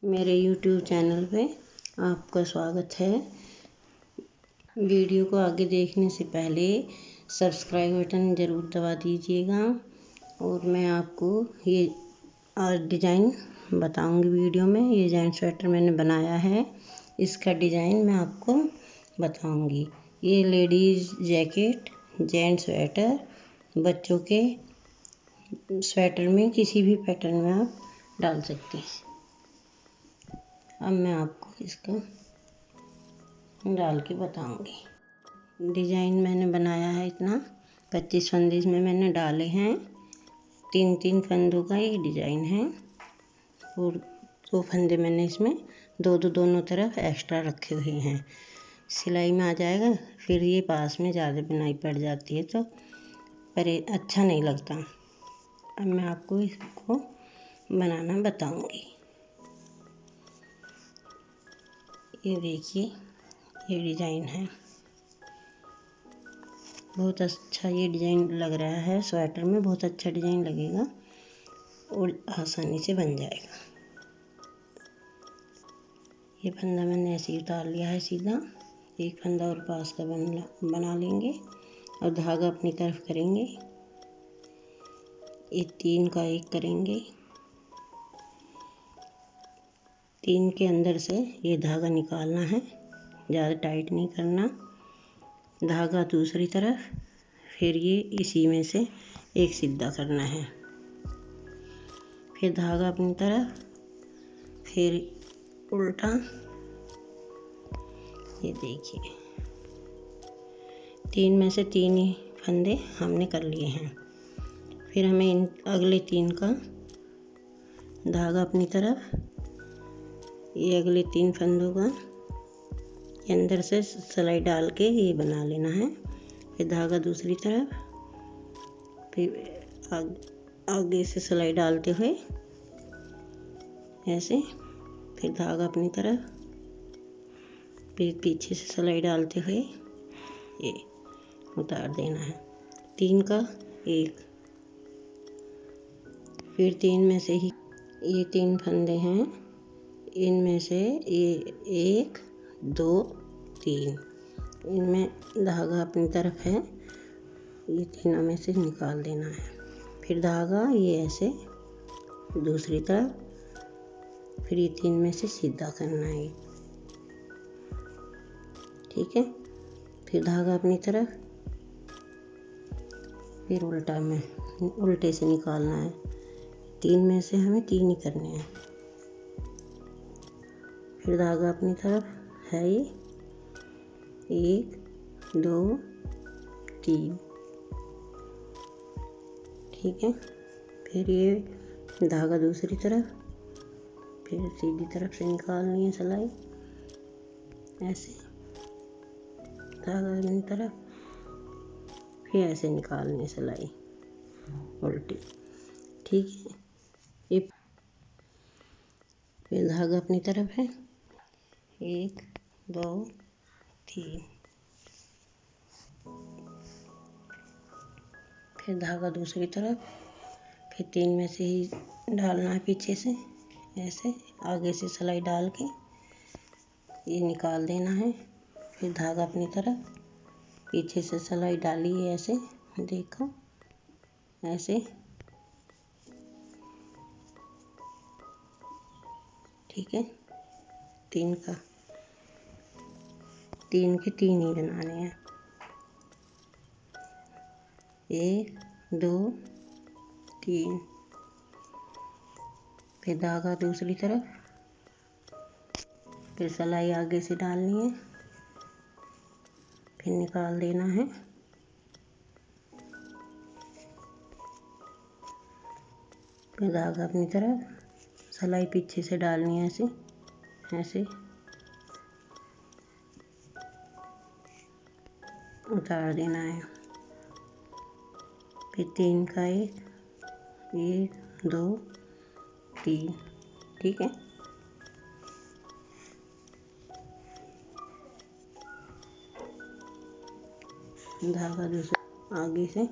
मेरे YouTube channel पे आपका स्वागत है। वीडियो को आगे देखने से पहले सब्सक्राइब बटन ज़रूर दबा दीजिएगा और मैं आपको ये आज डिज़ाइन बताऊंगी वीडियो में। ये जेंट्स स्वेटर मैंने बनाया है, इसका डिज़ाइन मैं आपको बताऊंगी। ये लेडीज़ जैकेट, जेंट्स स्वेटर, बच्चों के स्वेटर में किसी भी पैटर्न में आप डाल सकते हैं। अब मैं आपको इसको डाल के बताऊंगी। डिज़ाइन मैंने बनाया है इतना 25 फंदे इसमें मैंने डाले हैं। 3-3 फंदों का ये डिज़ाइन है और 2 फंदे मैंने इसमें दोनों तरफ एक्स्ट्रा रखे हुए हैं। सिलाई में आ जाएगा, फिर ये पास में ज़्यादा बुनाई पड़ जाती है तो पर अच्छा नहीं लगता। अब मैं आपको इसको बनाना बताऊंगी। ये देखिए, ये डिज़ाइन है, बहुत अच्छा ये डिज़ाइन लग रहा है। स्वेटर में बहुत अच्छा डिज़ाइन लगेगा और आसानी से बन जाएगा। ये फंदा मैंने ऐसे ही उतार लिया है सीधा। एक फंदा और पास का बना लेंगे और धागा अपनी तरफ करेंगे। ये 3 का 1 करेंगे। 3 के अंदर से ये धागा निकालना है, ज़्यादा टाइट नहीं करना। धागा दूसरी तरफ, फिर ये इसी में से एक सीधा करना है, फिर धागा अपनी तरफ, फिर उल्टा। ये देखिए, 3 में से 3 ही फंदे हमने कर लिए हैं। फिर हमें इन अगले 3 का धागा अपनी तरफ, ये अगले 3 फंदों का के अंदर से सिलाई डाल के ये बना लेना है। फिर धागा दूसरी तरफ, फिर आगे से सिलाई डालते हुए ऐसे, फिर धागा अपनी तरफ, फिर पीछे से सिलाई डालते हुए ये उतार देना है। 3 का 1, फिर 3 में से ही ये 3 फंदे हैं, इनमें से ये 1 2 3, इनमें धागा अपनी तरफ है, ये तीनों में से निकाल देना है। फिर धागा ये ऐसे दूसरी तरफ, फिर ये 3 में से सीधा करना है, ठीक है। फिर धागा अपनी तरफ, फिर उल्टा में उल्टे से निकालना है। 3 में से हमें 3 ही करने हैं। फिर धागा अपनी तरफ है ये 1 2 3, ठीक है। फिर ये धागा दूसरी तरफ, फिर सीधी तरफ से निकालनी है सिलाई, ऐसे धागा अपनी तरफ, फिर ऐसे निकालनी है सिलाई उल्टी, ठीक है। ये फिर धागा अपनी तरफ है 1 2 3, फिर धागा दूसरी तरफ, फिर 3 में से ही डालना है पीछे से, ऐसे आगे से सिलाई डाल के ये निकाल देना है। फिर धागा अपनी तरफ, पीछे से सिलाई डाली है, ऐसे देखो, ऐसे, ठीक है। 3 का 3 के 3 ही बनाने हैं, 1 2 3, फिर धागा दूसरी तरफ, फिर सिलाई आगे से डालनी है, फिर निकाल देना है। फिर धागा अपनी तरफ, सिलाई पीछे से डालनी है, ऐसे ऐसे उतार देना है। फिर 3 का 1 2 3, ठीक है। धागा दूसरा आगे से,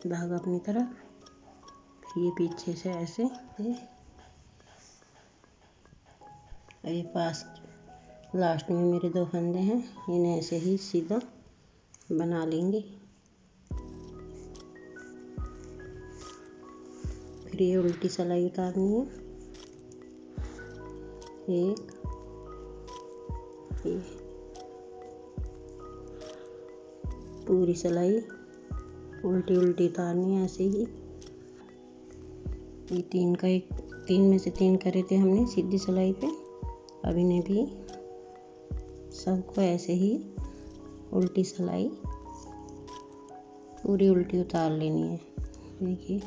धागा अपनी तरफ, फिर ये पीछे से ऐसे ये पास लास्ट में मेरे 2 फंदे हैं, इन्हें ऐसे ही सीधा बना लेंगे। फिर ये उल्टी सिलाई उतारनी है। एक, ये पूरी सिलाई उल्टी उल्टी उतारनी है ऐसे ही। ये 3 में से 3 करे थे हमने सीधी सिलाई पे। अब इन्हें भी सबको ऐसे ही उल्टी सिलाई पूरी उल्टी उतार लेनी है। देखिए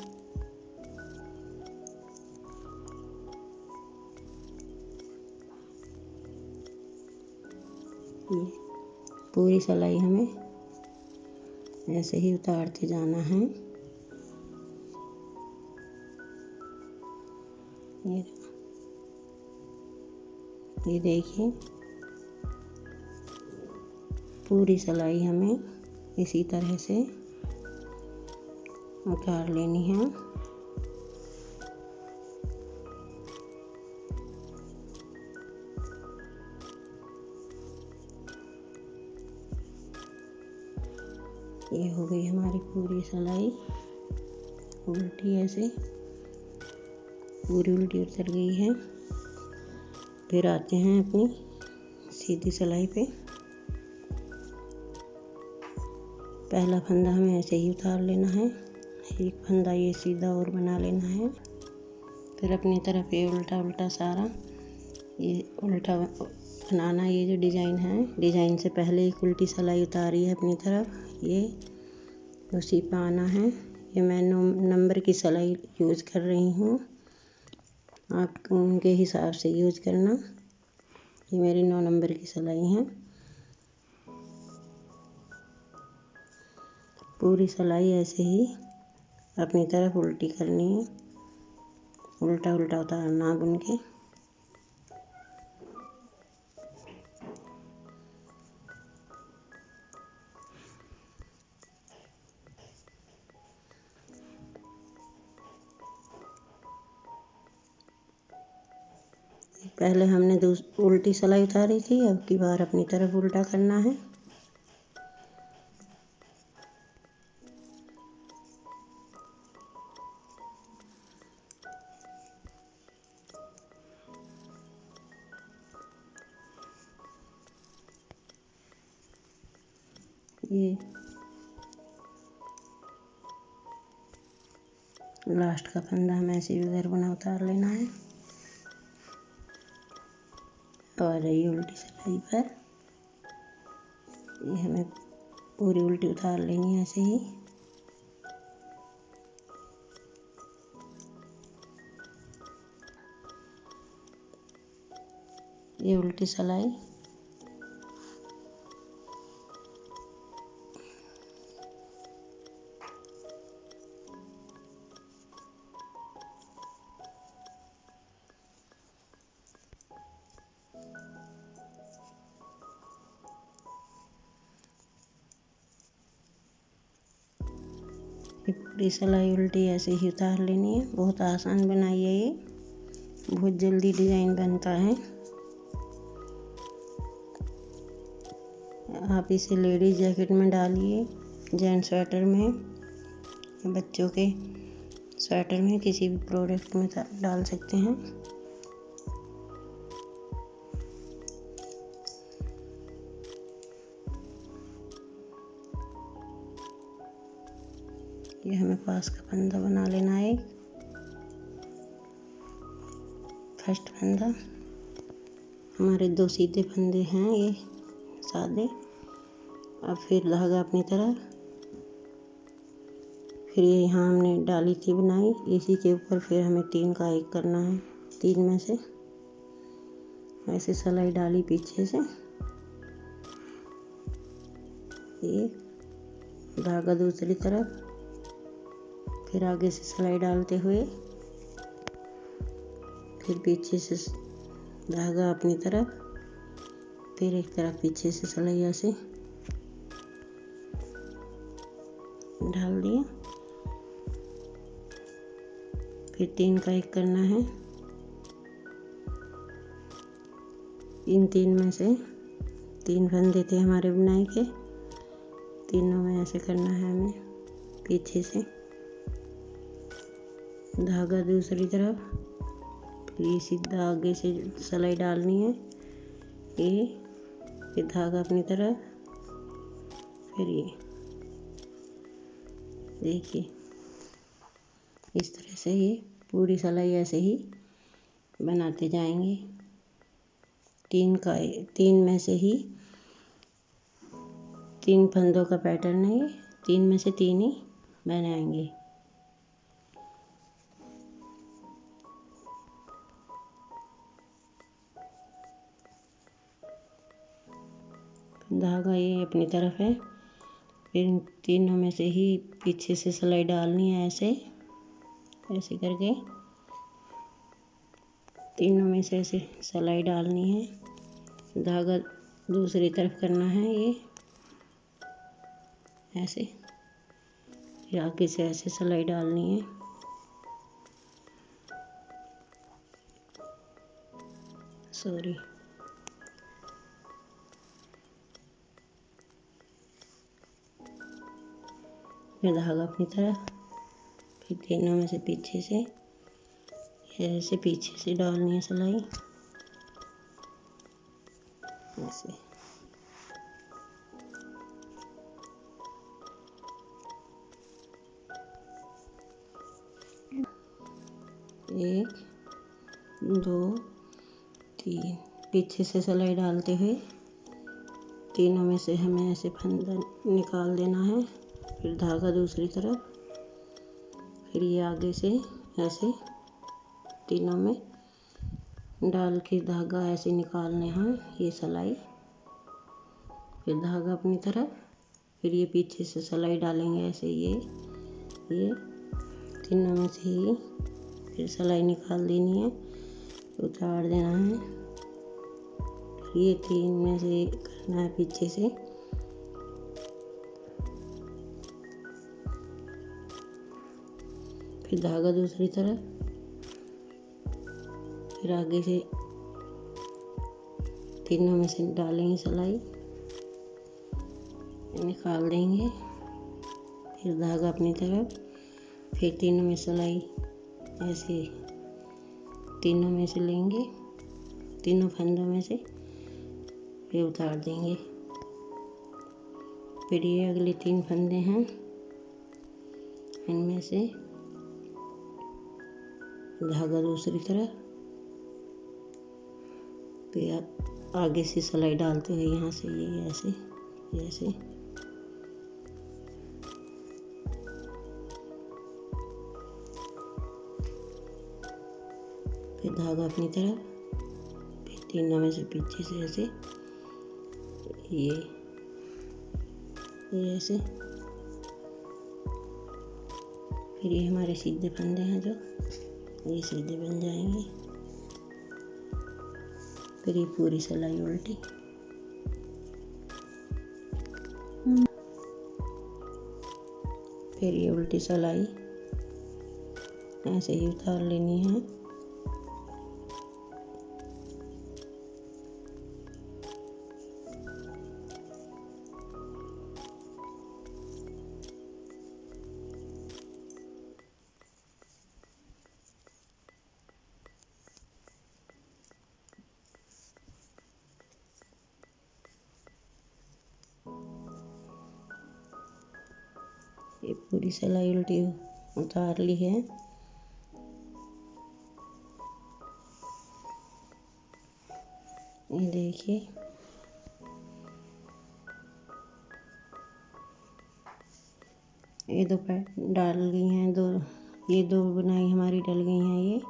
ये पूरी सिलाई हमें ऐसे ही उतारते जाना है। ये देखिए पूरी सिलाई हमें इसी तरह से उतार लेनी है। ये हो गई हमारी पूरी सिलाई उल्टी, ऐसे पूरी उल्टी उतर गई है। फिर आते हैं अपनी सीधी सिलाई पे। पहला फंदा हमें ऐसे ही उतार लेना है, एक फंदा ये सीधा और बना लेना है। फिर अपनी तरफ ये उल्टा उल्टा सारा ये उल्टा बनाना। ये जो डिज़ाइन है, डिज़ाइन से पहले एक उल्टी सिलाई उतारी है अपनी तरफ, ये उसी पे आना है। ये मैं 9 नंबर की सिलाई यूज़ कर रही हूँ, आप उनके हिसाब से यूज़ करना। ये मेरी 9 नंबर की सिलाई है। पूरी सिलाई ऐसे ही अपनी तरफ उल्टी करनी है, उल्टा उल्टा उतारना बुन के। पहले हमने उल्टी सिलाई उतारी थी, अब की बार अपनी तरफ उल्टा करना है। ये लास्ट का फंदा हमें ऐसे उधर बना उतार लेना है और ये उल्टी सिलाई पर ये हमें पूरी उल्टी उतार लेनी है ऐसे ही। ये उल्टी सिलाई ये पूरी सिलाई उल्टी ऐसे ही उतार लेनी है। बहुत आसान बनाई है ये, बहुत जल्दी डिज़ाइन बनता है। आप इसे लेडीज जैकेट में डालिए, जेंट्स स्वेटर में, बच्चों के स्वेटर में, किसी भी प्रोडक्ट में डाल सकते हैं। ये हमें पास का फंदा बना लेना है। फर्स्ट फंदा हमारे 2 सीधे फंदे हैं ये सादे। अब फिर धागा अपनी तरफ, फिर ये यहाँ हमने डाली थी बनाई, इसी के ऊपर फिर हमें 3 का 1 करना है। 3 में से ऐसे सिलाई डाली पीछे से, एक धागा दूसरी तरफ, फिर आगे से सिलाई डालते हुए फिर पीछे से धागा अपनी तरफ, फिर एक तरफ पीछे से सिलाई ऐसे डाल दिया। फिर 3 का 1 करना है, इन 3 में से 3 फंदे थे हमारे बुनाई के, तीनों में ऐसे करना है हमें पीछे से धागा दूसरी तरफ, फिर ये सीधा आगे से सिलाई डालनी है, ये फिर धागा अपनी तरफ, फिर ये देखिए इस तरह से ये पूरी सिलाई ऐसे ही बनाते जाएंगे। 3 में से ही 3 फंदों का पैटर्न है ये, 3 में से 3 ही बनाएंगे। धागा ये अपनी तरफ है, फिर इन तीनों में से ही पीछे से सिलाई डालनी है, ऐसे ऐसे करके तीनों में से ऐसे सिलाई डालनी है, धागा दूसरी तरफ करना है ये ऐसे, फिर आगे से ऐसे सिलाई डालनी है, सॉरी फिर धागा अपनी तरफ, फिर तीनों में से पीछे से ऐसे पीछे से डालनी है सिलाई ऐसे। एक, दो, तीन, पीछे से सिलाई डालते हुए तीनों में से हमें ऐसे फंदा निकाल देना है, फिर धागा दूसरी तरफ, फिर ये आगे से ऐसे तीनों में डाल के धागा ऐसे निकालने हैं, ये सिलाई, फिर धागा अपनी तरफ, फिर ये पीछे से सिलाई डालेंगे ऐसे, ये तीनों में से ही फिर सिलाई निकाल देनी है, उतार देना है, ये 3 में से करना है पीछे से, फिर धागा दूसरी तरफ, फिर आगे से तीनों में से डालेंगे सिलाई, निकाल देंगे, फिर धागा अपनी तरफ, फिर तीनों में सिलाई ऐसे तीनों में से लेंगे, तीनों फंदों में से, फिर उतार देंगे, फिर ये अगले 3 फंदे हैं, इनमें से धागा दूसरी तरफ, फिर आगे से सिलाई डालते हुए यहाँ से ये ऐसे ऐसे, फिर धागा अपनी तरफ, फिर तीनों में से पीछे से ऐसे ये ऐसे, फिर ये हमारे सीधे फंदे हैं जो ये सीधे बन जाएंगे, फिर ये पूरी सिलाई उल्टी, फिर ये उल्टी सिलाई ऐसे ही उतार लेनी है, ये पूरी सिलाई उल्टी उतार ली है, ये देखिए ये 2 डाल गई हैं, ये 2 बुनाई हमारी डल गई हैं,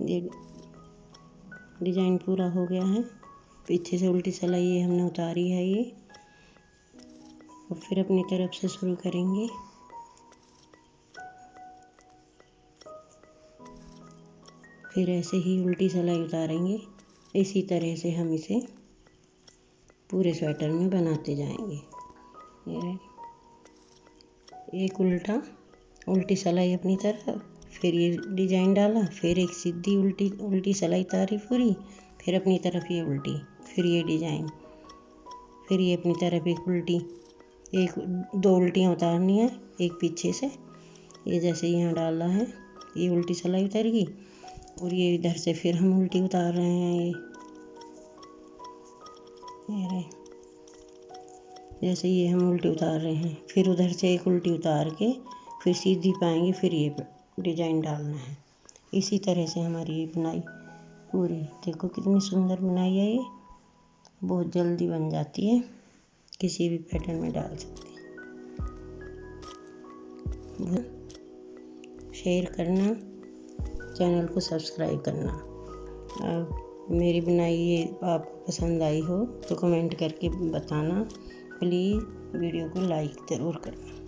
ये डिजाइन पूरा हो गया है, पीछे से उल्टी सिलाई ये हमने उतारी है ये, और फिर अपनी तरफ से शुरू करेंगे, फिर ऐसे ही उल्टी सिलाई उतारेंगे, इसी तरह से हम इसे पूरे स्वेटर में बनाते जाएंगे। ये एक उल्टी सिलाई अपनी तरफ, फिर ये डिजाइन डाला, फिर एक सीधी उल्टी उल्टी सिलाई उतारी पूरी, फिर अपनी तरफ ये उल्टी, फिर ये डिजाइन, फिर ये अपनी तरफ एक उल्टी, एक दो उल्टियाँ उतारनी है एक पीछे से। ये जैसे यहाँ डाला है ये उल्टी सिलाई उतर गई, और ये इधर से फिर हम उल्टी उतार रहे हैं। ये रहे, जैसे ये हम उल्टी उतार रहे हैं, फिर उधर से एक उल्टी उतार के फिर सीधी पाएंगे, फिर ये डिजाइन डालना है। इसी तरह से हमारी ये बुनाई पूरी। देखो कितनी सुंदर बुनाई है, ये बहुत जल्दी बन जाती है, किसी भी पैटर्न में डाल सकते हैं। शेयर करना, चैनल को सब्सक्राइब करना। मेरी बुनाई ये आपको पसंद आई हो तो कमेंट करके बताना। प्लीज़ वीडियो को लाइक ज़रूर करना।